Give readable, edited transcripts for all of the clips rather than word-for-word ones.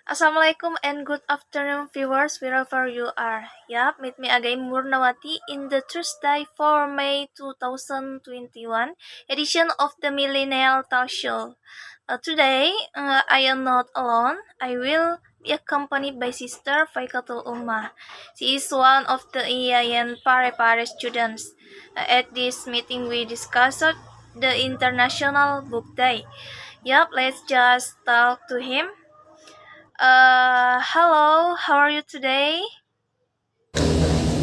Assalamualaikum and good afternoon viewers wherever you are. Yup, meet me again Murnawati in the Thursday for May 2021 edition of the Millennial Talk Show. Today, I am not alone. I will be accompanied by Sister Faikatul Ummah. She is one of the IAIN Pare students. At this meeting, we discussed the International Book Day. Yup, let's just talk to him. Hello, how are you today?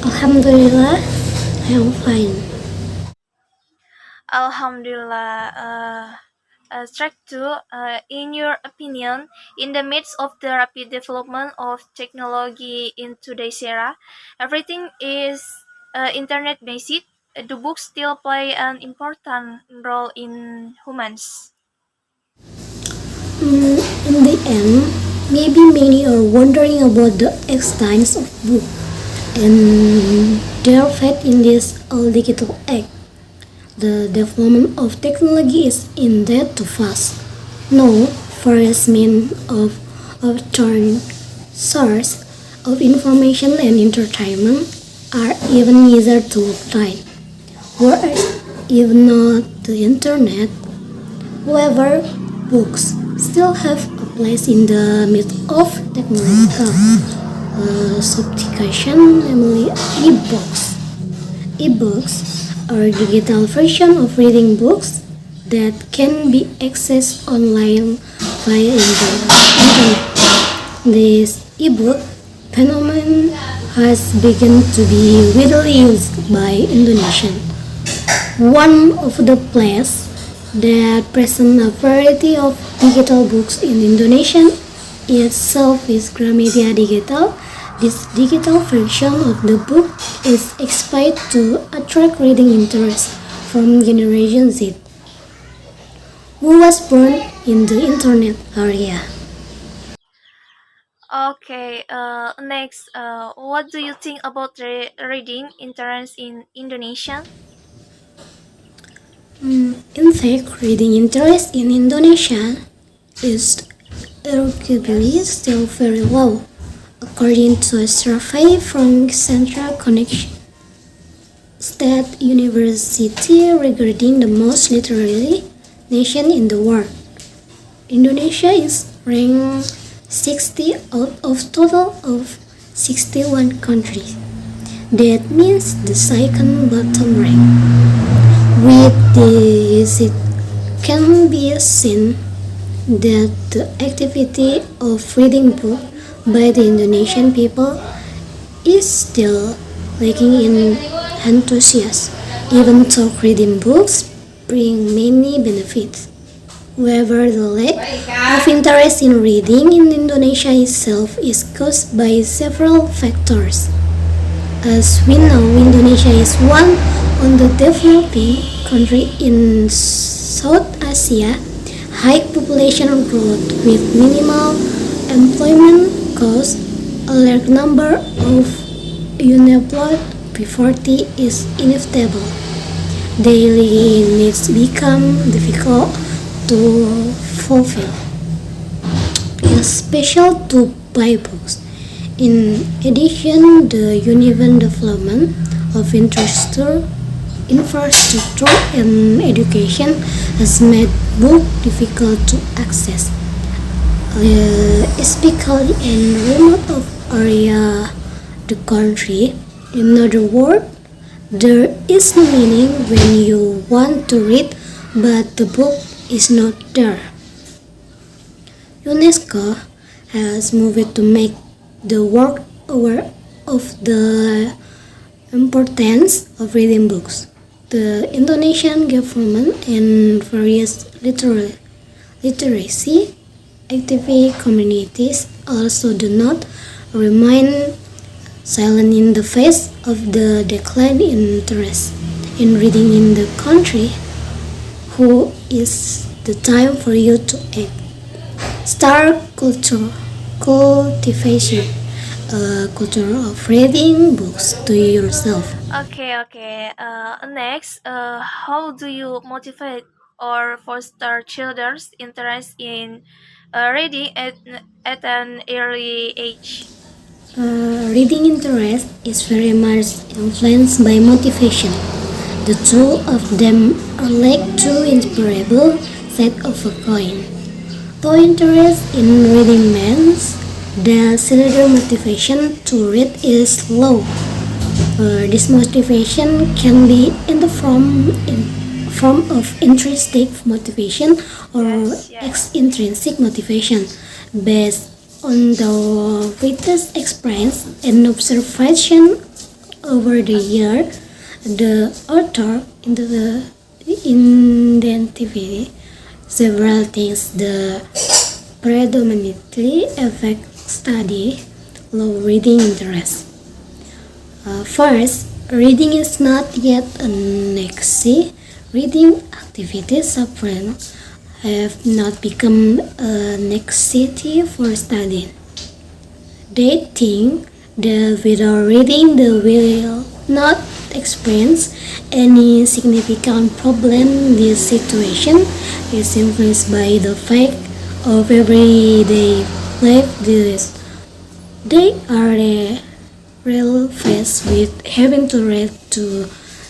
Alhamdulillah, I am fine. Alhamdulillah. Track 2, in your opinion, in the midst of the rapid development of technology in today's era, everything is internet based. Do books still play an important role in humans? In the end, maybe many are wondering about the extent of book and their fate in this all digital age. The development of technology is indeed too fast. No first means of turn source of information and entertainment are even easier to obtain. Whereas if not the internet, however, books still have a place in the midst of technological sophistication, namely e-books. E-books are digital version of reading books that can be accessed online via the internet. This e-book phenomenon has begun to be widely used by Indonesians. One of the places that present a variety of digital books in Indonesian itself is Gramedia Digital. This digital version of the book is expected to attract reading interest from Generation Z, who was born in the internet area. Okay, next, what do you think about reading interest in Indonesia? In fact, reading interest in Indonesia is arguably still very low, according to a survey from Central Connection State University regarding the most literary nation in the world. Indonesia is ranked 60 out of total of 61 countries. That means the second bottom rank. With this, it can be seen that the activity of reading books by the Indonesian people is still lacking in enthusiasm, even though reading books bring many benefits. However, the lack of interest in reading in Indonesia itself is caused by several factors. As we know, Indonesia is one of the developing countries in South Asia. High population growth with minimal employment costs a large number of unemployed. Poverty is inevitable. Daily needs become difficult to fulfill, especially to buy books. In addition, the uneven development of infrastructure and education has made books difficult to access, especially in remote area the country. In other words, there is no meaning when you want to read, but the book is not there. UNESCO has moved to make the world aware of the importance of reading books. The Indonesian government and various literacy activist communities also do not remain silent in the face of the decline in interest in reading in the country. Who is the time for you to act? Start cultivation, a culture of reading books to yourself Okay. Next, how do you motivate or foster children's interest in reading at an early age? Reading interest is very much influenced by motivation. The two of them are like two inseparable sides of a coin. Though interest in reading means the cellular motivation to read is low. This motivation can be in the form of intrinsic motivation or Yes. extrinsic motivation based on the latest experience and observation over the year. The author identified several things that predominantly affect study low reading interest. First, reading is not yet a necessity. Reading activities often have not become a necessity for studying. They think that without reading they will not experience any significant problem. This situation is influenced by the fact of everyday life. They are real faced with having to read to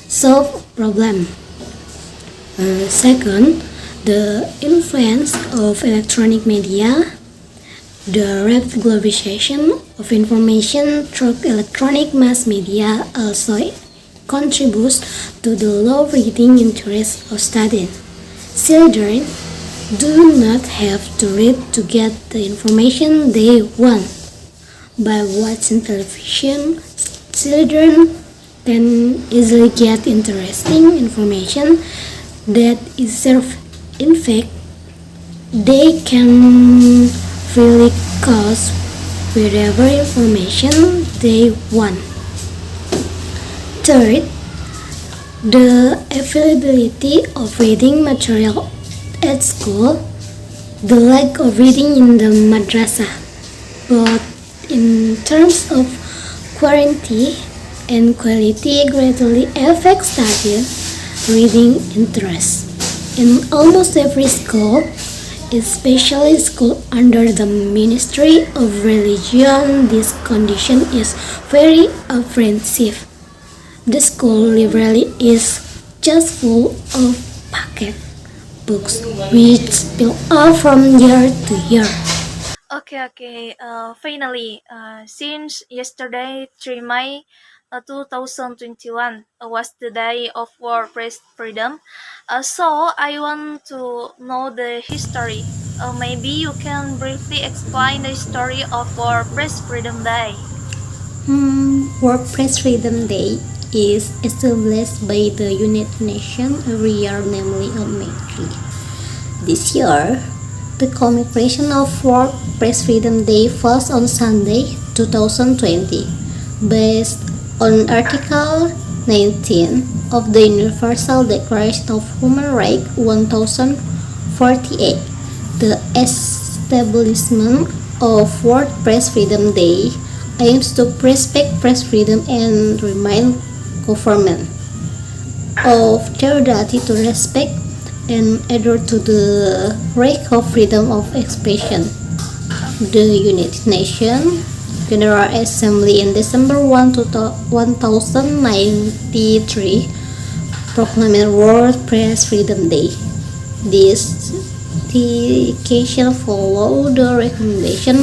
solve problem. Second, the influence of electronic media. The rapid globalization of information through electronic mass media also contributes to the low reading interest of students. Children do not have to read to get the information they want. By watching television, children can easily get interesting information that is served. In fact, they can freely cause whatever information they want. Third, the availability of reading material at school, the lack of reading in the madrasa, both in terms of quantity and quality greatly affect study reading interest. In almost every school, especially school under the Ministry of Religion, this condition is very offensive. The school library is just full of pocket books which spill off from year to year. Okay. Finally, since yesterday, 3 May 2021, was the day of World Press Freedom, so I want to know the history. Maybe you can briefly explain the story of World Press Freedom Day. World Press Freedom Day is established by the United Nations every year, namely on May 3. This year, the commemoration of World Press Freedom Day falls on Sunday, 2020, based on Article 19 of the Universal Declaration of Human Rights 1048. The establishment of World Press Freedom Day aims to respect press freedom and remind government of their duty to respect and adhere to the right of freedom of expression. The United Nations General Assembly in December 1, 1093 proclaimed World Press Freedom Day. This dedication followed the recommendation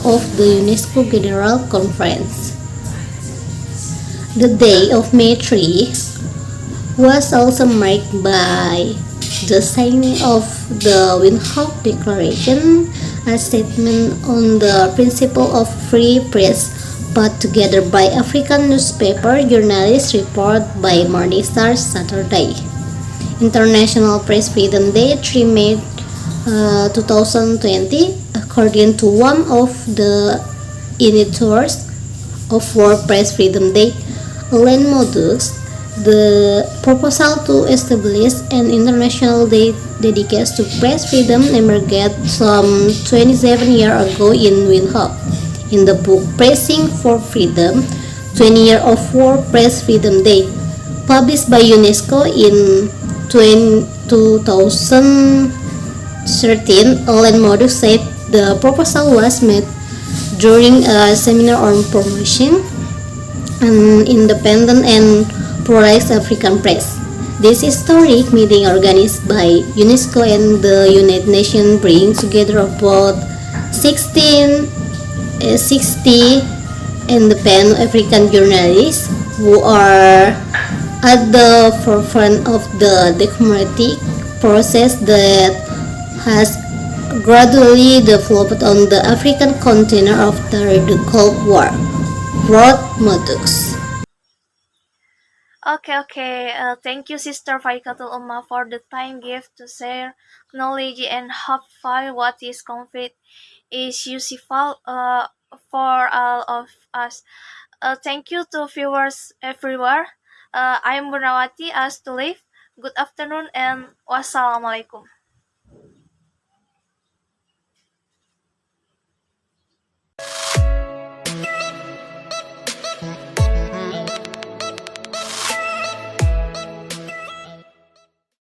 of the UNESCO General Conference. The day of May 3 was also marked by the signing of the Windhoek Declaration, a statement on the principle of free press put together by African newspaper journalists report by Morning Star Saturday. International Press Freedom Day 3 May 2020, according to one of the initiators of World Press Freedom Day, Alain Modus. The proposal to establish an international day dedicated to press freedom emerged some 27 years ago in Windhoek. In the book Pressing for Freedom, 20 Year of World Press Freedom Day, published by UNESCO in 2013. Ellen Modu said the proposal was made during a seminar on promotion an independent and pluralist African press. This historic meeting organized by UNESCO and the United Nations brings together about 1660 independent African journalists who are at the forefront of the democratic process that has gradually developed on the African continent after the Cold War, wrote Modux. Okay, okay. Thank you, Sister Faikatul Umma, for the time gift to share knowledge and hopefully what is conflict is useful for all of us. Thank you to viewers everywhere. I am Burnawati as to leave. Good afternoon and wassalamualaikum.